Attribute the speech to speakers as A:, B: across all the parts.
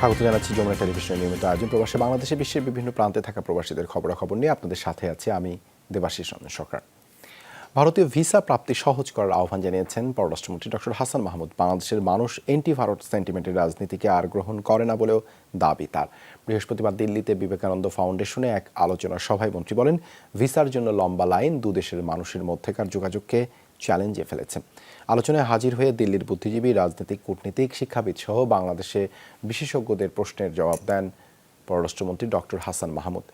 A: স্বাগত জানাচ্ছি যমুনা টেলিভিশনের নিয়মিত আয়োজন প্রবাসী বাংলাদেশে বিশ্বের বিভিন্ন প্রান্তে থাকা প্রবাসীদের খবরাখবর নিয়ে আপনাদের সাথে আছি আমি দেবাশিস রঞ্জন সরকার। ভারতীয় ভিসা প্রাপ্তি সহজ করার আহ্বান জানিয়েছেন পররাষ্ট্রমন্ত্রী ডক্টর হাসান মাহমুদ। বাংলাদেশের মানুষ এন্টি ভারত সেন্টিমেন্টের রাজনীতিকে আর গ্রহণ করে না বলেও দাবি তার। বৃহস্পতিবার দিল্লিতে বিবেকানন্দ ফাউন্ডেশনে এক আলোচনা সভায় মন্ত্রী বলেন, ভিসার জন্য লম্বা লাইন দুদেশের মানুষের মধ্যেকার যোগাযোগকে চ্যালেঞ্জে ফেলেছে। আলোচনায় হাজির হয়ে দিল্লির বুদ্ধিজীবী, রাজনীতিক, কূটনীতিক, শিক্ষাবিদ সহ বাংলাদেশে বিশেষজ্ঞদের প্রশ্নের জবাব দেন পররাষ্ট্রমন্ত্রী ডক্টর হাসান মাহমুদ।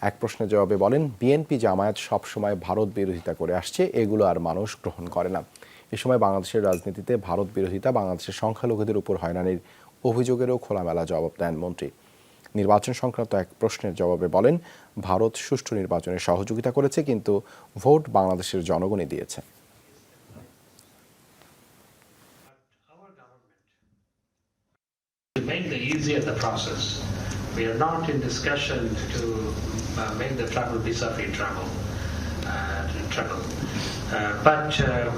A: এক প্রশ্নের জবাবে বলেন, বিএনপি জামায়াত সবসময় ভারত বিরোধিতা করে আসছে, এগুলো আর মানুষ গ্রহণ করে না। এ সময় বাংলাদেশের রাজনীতিতে ভারত বিরোধিতা, বাংলাদেশের সংখ্যালঘুদের উপর হয়রানির অভিযোগেরও খোলামেলা জবাব দেন মন্ত্রী। নির্বাচন সংক্রান্ত এক প্রশ্নের জবাবে বলেন, ভারত সুষ্ঠু নির্বাচনে সহযোগিতা করেছে, কিন্তু ভোট বাংলাদেশের জনগণই দিয়েছে।
B: To make the easier the process, we are not in discussion to make the travel visa-free travel, but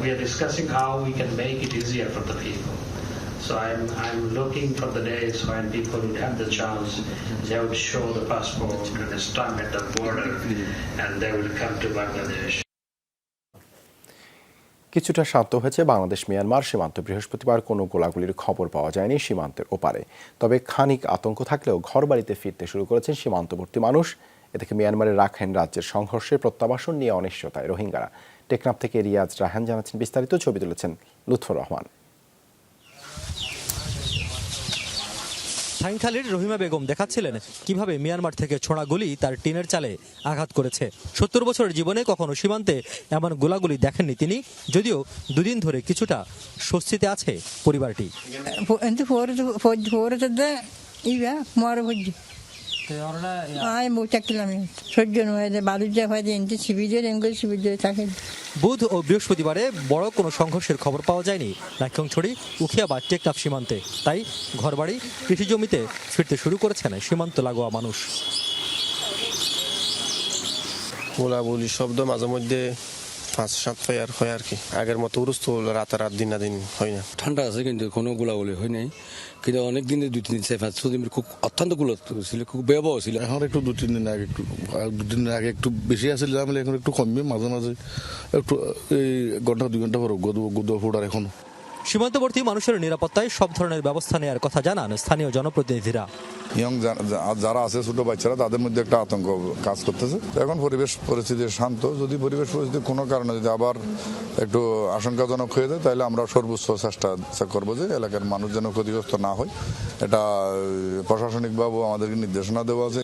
B: we are discussing how we can make it easier for the people. So I'm looking for the days when people would have the chance, they would show the passport and stamp at the border, and they will come to Bangladesh.
A: কিছুটা শান্ত হয়েছে Bangladesh Myanmar সীমান্ত। বৃহস্পতিবার কোনো গোলাগুলির খবর পাওয়া যায়নি সীমান্তের ওপারে। তবে খানিক আতঙ্ক থাকলেও ঘরবাড়িতে ফিরতে শুরু করেছেন সীমান্তবর্তী মানুষ। এদিকে মিয়ানমারের রাখাইন রাজ্যের সংঘর্ষে প্রত্যাবাসন নিয়ে অনিশ্চয়তায় রোহিঙ্গারা। টেকনাফ থেকে রিয়াজ রায়হান জানাচ্ছেন বিস্তারিত। ছবি তুলেছেন লুৎফর রহমান।
C: সাইনখালীর রহিমা বেগম দেখাচ্ছিলেন কিভাবে মিয়ানমার থেকে ছোড়া গুলি তার টিনের চালে আঘাত করেছে। ৭০ বছরের জীবনে কখনো সীমান্তে এমন গোলাগুলি দেখেননি তিনি, যদিও দুদিন ধরে কিছুটা স্বস্তিতে আছে পরিবারটি। বুধ ও বৃহস্পতিবারে বড় কোনো সংঘর্ষের খবর পাওয়া যায়নি নাকিংছড়ি, উখিয়া বা টেকনাফ সীমান্তে। তাই ঘরবাড়ি, কৃষি জমিতে ফিরতে শুরু করেছেন সীমান্ত লাগোয়া মানুষ।
D: গোলাগুলি শব্দ মাঝে মধ্যে ৫-৭ ফায়ার হয় আর কি। আগের মতো উরুস্ত রাতারাত দিন হয় না।
E: ঠান্ডা আছে কিন্তু কোনো গোলাগুলি হয় নাই, কিন্তু অনেক দিনে ২-৩ দিন ৪-৫ দিন খুব অত্যন্ত গুলো ছিল, খুব ভয়াবহ ছিল।
F: এখন একটু ২-৩ দিন আগে একটু বেশি আসলে এখন একটু কমবে, মাঝে মাঝে একটু এই ঘন্টা ২ ঘন্টা পর গুদ ফুটার এখনো।
C: সীমান্তবর্তী মানুষের নিরাপত্তায় সব ধরনের ব্যবস্থা নেওয়ার কথা জানান স্থানীয় জনপ্রতিনিধিরা।
F: ইয়ং যারা আছে, ছোট বাচ্চারা, তাদের মধ্যে একটা আতঙ্ক কাজ করতেছে। এখন পরিবেশ পরিস্থিতি শান্ত। যদি পরিবেশ পরিস্থিতি কোনো কারণে যদি আবার একটু আশঙ্কাজনক হয়ে যায়, তাহলে আমরা সর্বোচ্চ চেষ্টা করবো যে এলাকার মানুষ যেন ক্ষতিগ্রস্ত না হয়। এটা প্রশাসনিকভাবে আমাদেরকে নির্দেশনা দেওয়া আছে।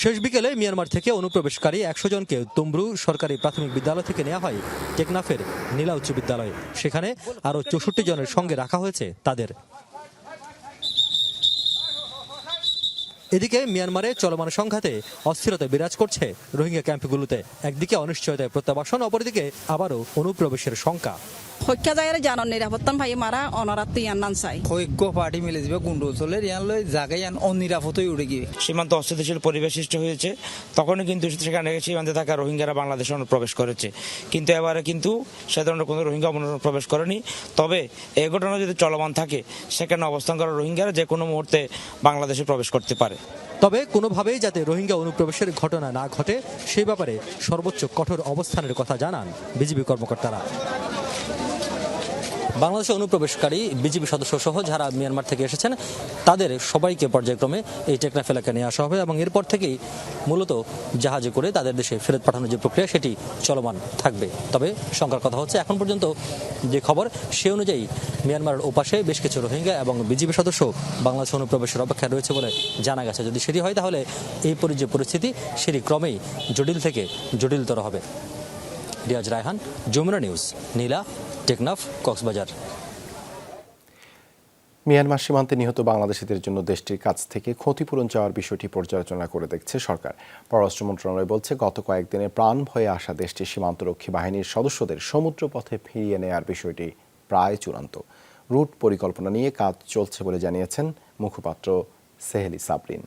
C: শেষ বিকেলে মিয়ানমার থেকে অনুপ্রবেশকারী ১০০ জনকে তুমব্রু সরকারি প্রাথমিক বিদ্যালয় থেকে নেওয়া হয় টেকনাফের নীলা উচ্চ বিদ্যালয়ে। সেখানে আরও ৬৪ জনের সঙ্গে রাখা হয়েছে তাদের। এদিকে মিয়ানমারে চলমান সংঘাতে অস্থিরতা বিরাজ করছে রোহিঙ্গা ক্যাম্পগুলোতে। একদিকে অনিশ্চয়তায় প্রত্যাবাসন, অপরদিকে আবারও অনুপ্রবেশের শঙ্কা।
G: হত্যা জায়গায় জানার নিরাপত্তা ভাই মারা অনারাত্ম ইয়ান চাই
H: ঐক্য পার্টি মিলে যাবে গুন্ডু চলের ইয়ান লই জায়গায় অনিরাপদ হয়ে উঠে গিয়ে
I: সীমান্ত অস্থিতিশীল পরিবেশ সৃষ্টি হয়েছে। তখনই কিন্তু সেখানে সীমান্তে থাকা রোহিঙ্গারা বাংলাদেশে অনুপ্রবেশ করেছে, কিন্তু এবারে কিন্তু সে ধরনের কোনো রোহিঙ্গা অনুপ্রবেশ করেনি। তবে এই ঘটনা যদি চলমান থাকে, সেখানে অবস্থান করা রোহিঙ্গারা যে কোনো মুহূর্তে বাংলাদেশে প্রবেশ করতে পারে।
C: তবে কোনোভাবেই যাতে রোহিঙ্গা অনুপ্রবেশের ঘটনা না ঘটে, সেই ব্যাপারে সর্বোচ্চ কঠোর অবস্থানের কথা জানান বিজিবি কর্মকর্তারা। বাংলাদেশে অনুপ্রবেশকারী বিজিবি সদস্য সহ যারা মিয়ানমার থেকে এসেছেন, তাদের সবাইকে পর্যায়ক্রমে এই টেকনাফ এলাকায় নিয়ে আসা হবে এবং এরপর থেকেই মূলত জাহাজে করে তাদের দেশে ফেরত পাঠানোর যে প্রক্রিয়া, সেটি চলমান থাকবে। তবে শঙ্কার কথা হচ্ছে, এখন পর্যন্ত যে খবর, সে অনুযায়ী মিয়ানমারের ওপাশে বেশ কিছু রোহিঙ্গা এবং বিজিবি সদস্য বাংলাদেশ অনুপ্রবেশের অপেক্ষায় রয়েছে বলে জানা গেছে। যদি সেটি হয়, তাহলে এই যে পরিস্থিতি, সেটি ক্রমেই জটিল থেকে জটিলতর হবে। রিয়াজ রায়হান, যমুনা নিউজ, নীলা, টেকনাফ, কক্সবাজার।
A: মিয়ানমার সীমান্তে নিহত বাংলাদেশিদের জন্য দেশটির কাছ থেকে ক্ষতিপূরণ চাওয়ার বিষয়টি পর্যালোচনা করে দেখছে সরকার। পররাষ্ট্র মন্ত্রণালয় বলছে, গত কয়েকদিনে প্রাণ ভয়ে আসা দেশটির সীমান্তরক্ষী বাহিনীর সদস্যদের সমুদ্রপথে ফিরিয়ে নেয়ার বিষয়টি প্রায় চূড়ান্ত। রুট পরিকল্পনা নিয়ে কাজ চলছে বলে জানিয়েছেন মুখপাত্র সেহেলি সাবরিন।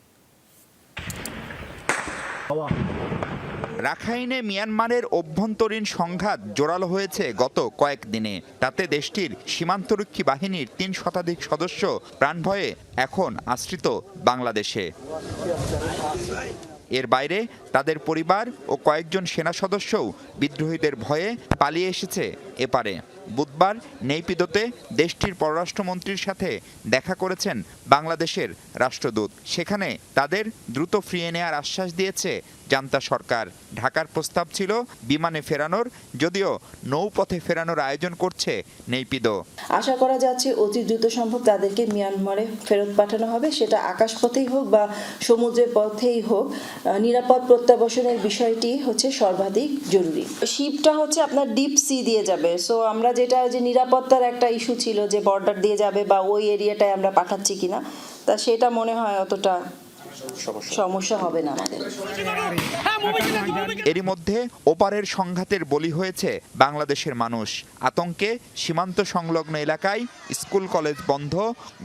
J: রাখাইনে মিয়ানমারের অভ্যন্তরীণ সংঘাত জোরালো হয়েছে গত কয়েকদিনে। তাতে দেশটির সীমান্তরক্ষী বাহিনীর ৩ শতাধিক সদস্য প্রাণভয়ে এখন আশ্রিত বাংলাদেশে। এর বাইরে তাদের পরিবার ও কয়েকজন সেনা সদস্যও বিদ্রোহীদের ভয়ে পালিয়ে এসেছে এপারে। বুধবার নেইপিদোতে দেশটির পররাষ্ট্রমন্ত্রীর সাথে দেখা করেছেন বাংলাদেশের রাষ্ট্রদূত। সেখানে তাদের দ্রুত ফিরিয়ে নেওয়ার আশ্বাস দিয়েছে জান্তা সরকার। ঢাকার প্রস্তাব ছিল বিমানে ফেরানোর, যদিও নৌপথে ফেরানোর আয়োজন করছে নেইপিদো।
K: আশা করা যাচ্ছে অতি দ্রুত সম্ভব তাদেরকে মিয়ানমারে ফেরত পাঠানো হবে, সেটা আকাশপথেই হোক বা সমুদ্রের পথেই হোক। নিরাপদ প্রত্যাবাসনের বিষয়টি হচ্ছে সর্বাধিক জরুরি। শিপটা হচ্ছে আপনার ডিপ সি দিয়ে যাবে, সো আমরা যেটা যে নিরাপত্তার একটা ইস্যু ছিল যে বর্ডার দিয়ে যাবে বা ওই এরিয়াটায় আমরা পাঠাচ্ছি কিনা, তা সেটা মনে হয় অতটা সমস্যা হবে না আমাদের।
J: এরই মধ্যে ওপারের সংঘাতের বলি হয়েছে বাংলাদেশের মানুষ। আতঙ্কে সীমান্ত সংলগ্ন এলাকায় স্কুল কলেজ বন্ধ,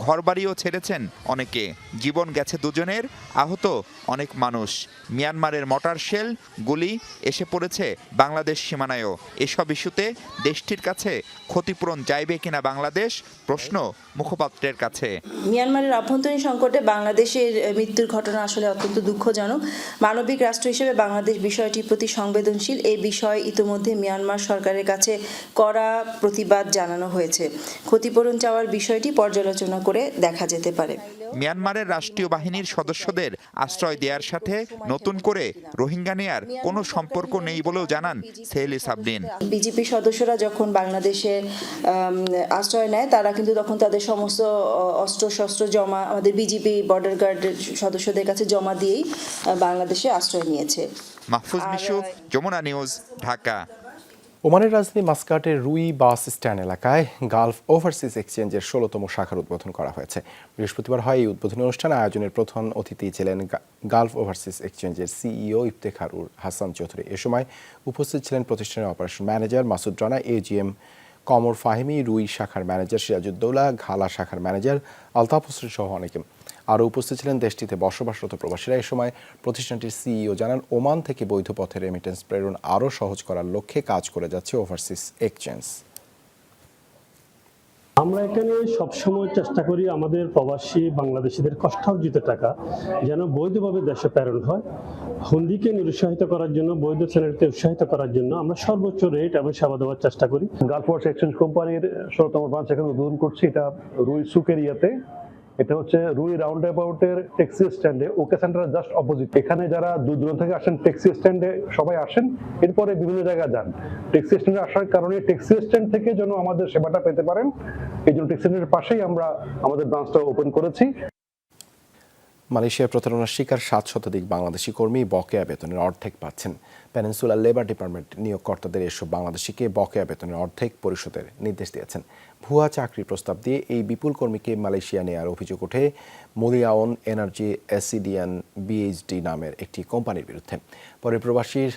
J: ঘরবাড়িও ছেড়েছেন অনেকে। জীবন গেছে দুজনের, আহত অনেক মানুষ। মিয়ানমারের মর্টার শেল, গুলি এসে পড়েছে বাংলাদেশ সীমানায়ও। এসব ইস্যুতে দেশটির কাছে ক্ষতিপূরণ চাইবে কিনা বাংলাদেশ, প্রশ্ন মুখপাত্রের কাছে।
K: মিয়ানমারের অভ্যন্তরীণ সংকটে বাংলাদেশের মৃত্যুর ঘটনা আসলে অত্যন্ত দুঃখজনক। মানবিক রাষ্ট্র হিসেবে বাংলাদেশ বিষয়টির প্রতি সংবেদনশীল। এই বিষয়ে ইতিমধ্যে মিয়ানমার সরকারের কাছে কড়া প্রতিবাদ জানানো হয়েছে। ক্ষতিপূরণ চাওয়ার বিষয়টি পর্যালোচনা করে দেখা যেতে পারে।
J: মিয়ানমারের রাষ্ট্রীয় বাহিনীর সদস্যদের আশ্রয় দেওয়ার সাথে নতুন করে রোহিঙ্গা নেয়ার কোনো সম্পর্ক নেই বলেও জানান সেহেলি সাবরিন।
K: বিজেপি সদস্যরা যখন বাংলাদেশে আশ্রয় নেয়, তারা কিন্তু তখন তাদের সমস্ত অস্ত্র জমা আমাদের বিজেপি বর্ডার গার্ডের সদস্যদের কাছে জমা দিয়েই বাংলাদেশে আশ্রয় নিয়েছে।
J: মাহফুজ মিশু, যমুনা নিউজ, ঢাকা।
A: ওমানের রাজধানী মাস্কাটের রুই বাস স্ট্যান্ড এলাকায় গালফ ওভারসিজ এক্সচেঞ্জের ১৬তম শাখার উদ্বোধন করা হয়েছে। বৃহস্পতিবার হয় এই উদ্বোধনী অনুষ্ঠানে আয়োজনের প্রধান অতিথি ছিলেন গালফ ওভারসিজ এক্সচেঞ্জের সিইও ইফতেখারুর হাসান চৌধুরী। এ সময় উপস্থিত ছিলেন প্রতিষ্ঠানের operation manager Masud Rana, AGM কমর ফাহিমি, রুই শাখার ম্যানেজার সিরাজউদ্দৌলা, ঘালা শাখার ম্যানেজার আলতাফ হোসেন সহ অনেকে। আরও উপস্থিত ছিলেন দেশটিতে বসবাসরত প্রবাসীরা। এ সময় প্রতিষ্ঠানটির সিইও জানান, ওমান থেকে বৈধ পথে রেমিটেন্স প্রেরণ আরও সহজ করার লক্ষ্যে কাজ করে যাচ্ছে ওভারসিজ এক্সচেঞ্জ।
L: আমরা এখানে সবসময় চেষ্টা করি আমাদের প্রবাসী বাংলাদেশিদের কষ্টার্জিত টাকা যেন বৈধভাবে দেশে প্রেরণ হয়। হুন্ডিকে নিরুৎসাহিত করার জন্য, বৈধ চ্যানেলকে উৎসাহিত করার জন্য আমরা সর্বোচ্চ রেট এবং সেবা দেওয়ার চেষ্টা করি।
M: গালফ ওভারসিজ এক্সচেঞ্জ কোম্পানির ১৬তম ব্রাঞ্চ এখানে উদ্বোধন করছি। এটা রুই সুক এরিয়াতে। এটা হচ্ছে রুই রাউন্ড অ্যাবাউটের ট্যাক্সি স্ট্যান্ডে, ওকে সেন্টারের জাস্ট অপোজিট। এখানে যারা দূর দূরান্ত থেকে আসেন ট্যাক্সি স্ট্যান্ডে সবাই আসেন, এরপরে বিভিন্ন জায়গায় যান। ট্যাক্সি স্ট্যান্ডে আসার কারণে ট্যাক্সি স্ট্যান্ড থেকে যেন আমাদের সেবাটা পেতে পারেন, এই জন্য ট্যাক্সি স্ট্যান্ডের পাশেই আমরা আমাদের ব্রাঞ্চটা ওপেন করেছি।
A: মালয়েশিয়ার প্রতারণার শিকার ৭ শতাধিক বাংলাদেশি কর্মী বকেয়া বেতনের অর্ধেক পাচ্ছেন। পেনিনসুলার লেবার ডিপার্টমেন্ট নিয়োগকর্তাদের এসব বাংলাদেশিকে বকেয়া বেতনের অর্ধেক পরিশোধের নির্দেশ দিয়েছেন। ভুয়া চাকরির প্রস্তাব দিয়ে এই বিপুল কর্মীকে মালয়েশিয়া নেওয়ার অভিযোগ ওঠে মুলিয়াওন এনার্জি এসিডিয়ান বিএইচডি নামের একটি কোম্পানির বিরুদ্ধে। পরে প্রবাসীর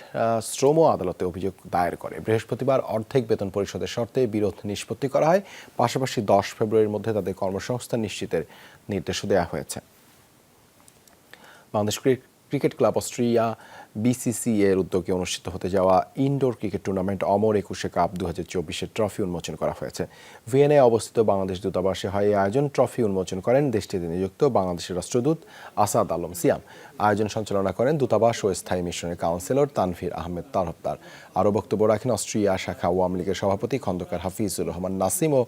A: শ্রম আদালতে অভিযোগ দায়ের করে। বৃহস্পতিবার অর্ধেক বেতন পরিশোধের শর্তে বিরোধ নিষ্পত্তি করা হয়। পাশাপাশি ১০ ফেব্রুয়ারির মধ্যে তাদের কর্মসংস্থান নিশ্চিতের নির্দেশও দেওয়া হয়েছে। Bangladesh cricket club Austria BCC এর উদ্যোগে অনুষ্ঠিত হতে যাওয়া ইনডোর ক্রিকেট টুর্নামেন্ট অমর ২১ কাপ ২০২৪-এর ট্রফি উন্মোচন করা হয়েছে। ভিয়েনায় অবস্থিত বাংলাদেশ দূতাবাসে হয় এই আয়োজন। ট্রফি উন্মোচন করেন দেশটিতে নিযুক্ত বাংলাদেশের রাষ্ট্রদূত আসাদ আলম সিয়াম। আয়োজন সঞ্চালনা করেন দূতাবাস ও স্থায়ী মিশনের কাউন্সিলর তানভীর আহমেদ তারফদার। আরও বক্তব্য রাখেন অস্ট্রিয়া শাখা আওয়ামী লীগের সভাপতি খন্দকার হাফিজুর রহমান নাসিম ও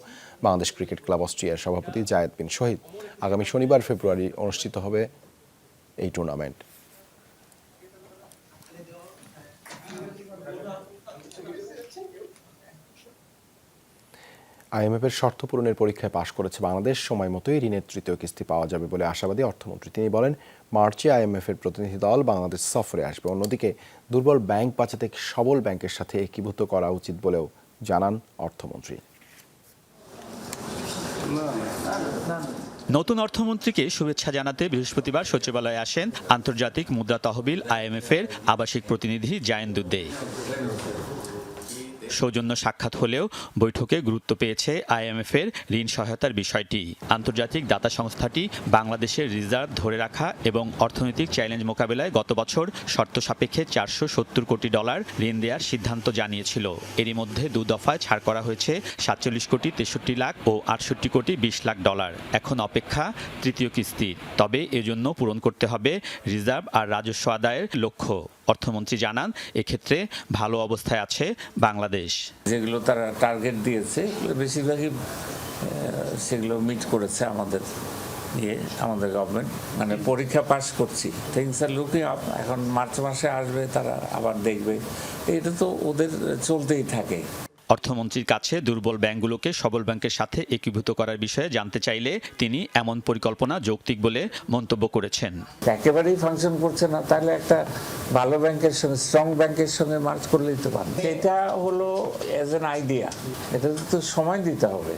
A: বাংলাদেশ ক্রিকেট ক্লাব অস্ট্রিয়ার সভাপতি জায়েদ বিন শহীদ। আগামী শনিবার ফেব্রুয়ারি অনুষ্ঠিত হবে এই টুর্নামেন্ট। আইএমএফের শর্ত পূরণের পরীক্ষায় পাশ করেছে বাংলাদেশ। সময় মতোই ঋণের তৃতীয় কিস্তি পাওয়া যাবে বলে আশাবাদী অর্থমন্ত্রী। তিনি বলেন, মার্চে আইএমএফের প্রতিনিধি দল বাংলাদেশ সফরে আসবে। অন্যদিকে দুর্বল ব্যাংক বাঁচাতে সবল ব্যাংকের সাথে একীভূত করা উচিত বলেও জানান অর্থমন্ত্রী।
N: নতুন অর্থমন্ত্রীকে শুভেচ্ছা জানাতে বৃহস্পতিবার সচিবালয়ে আসেন আন্তর্জাতিক মুদ্রা তহবিল IMF এর আবাসিক প্রতিনিধি জায়েদ উদ্দে। সৌজন্য সাক্ষাৎ হলেও বৈঠকে গুরুত্ব পেয়েছে IMF এর ঋণ সহায়তার বিষয়টি। আন্তর্জাতিক দাতা সংস্থাটি বাংলাদেশের রিজার্ভ ধরে রাখা এবং অর্থনৈতিক চ্যালেঞ্জ মোকাবেলায় গত বছর শর্ত সাপেক্ষে $470 কোটি ঋণ দেওয়ার সিদ্ধান্ত জানিয়েছিল। এরই মধ্যে 2 দফায় ছাড় করা হয়েছে $47 কোটি 63 লাখ ও $68 কোটি 20 লাখ। এখন অপেক্ষা তৃতীয় কিস্তির। তবে এজন্য পূরণ করতে হবে রিজার্ভ আর রাজস্ব আদায়ের লক্ষ্য। অর্থমন্ত্রী জানান, এক্ষেত্রে ভালো অবস্থায় আছে বাংলাদেশ।
O: যেগুলো তারা টার্গেট দিয়েছে বেশিরভাগই সেগুলো মিট করেছে আমাদের গভর্নমেন্ট। মানে পরীক্ষা পাস করছি, থিংস আর লুকিং আপ। এখন মার্চ মাসে আসবে, তারা আবার দেখবে, এটা তো ওদের চলতেই থাকে।
N: অর্থমন্ত্রীর কাছে দুর্বল ব্যাংকগুলোকে সবল ব্যাংকের সাথে একীভূত করার বিষয়ে জানতে চাইলে তিনি এমন পরিকল্পনা যৌক্তিক বলে মন্তব্য করেছেন।
O: একেবারেই ফাংশন করছে না, তাহলে একটা ভালো ব্যাংকের সঙ্গে, স্ট্রং ব্যাংকের সঙ্গে মার্চ করলেই তো পারে। এটা হলো এজ এন আইডিয়া, এটা তো সময় দিতে হবে।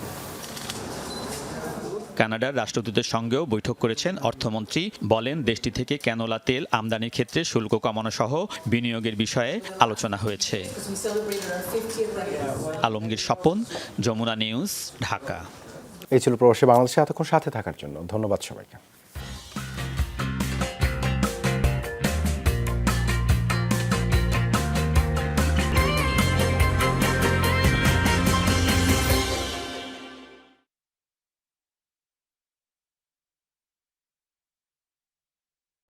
N: কানাডার রাষ্ট্রদূতের সঙ্গেও বৈঠক করেছেন অর্থমন্ত্রী। বলেন, দেশটি থেকে ক্যানোলা তেল আমদানির ক্ষেত্রে শুল্ক কমানো সহ বিনিয়োগের বিষয়ে আলোচনা হয়েছে। আলমগীর স্বপন, যমুনা নিউজ, ঢাকা।
A: এই ছিল প্রবাসী বাংলাদেশে এতক্ষণ সাথে থাকার জন্য ধন্যবাদ সবাইকে।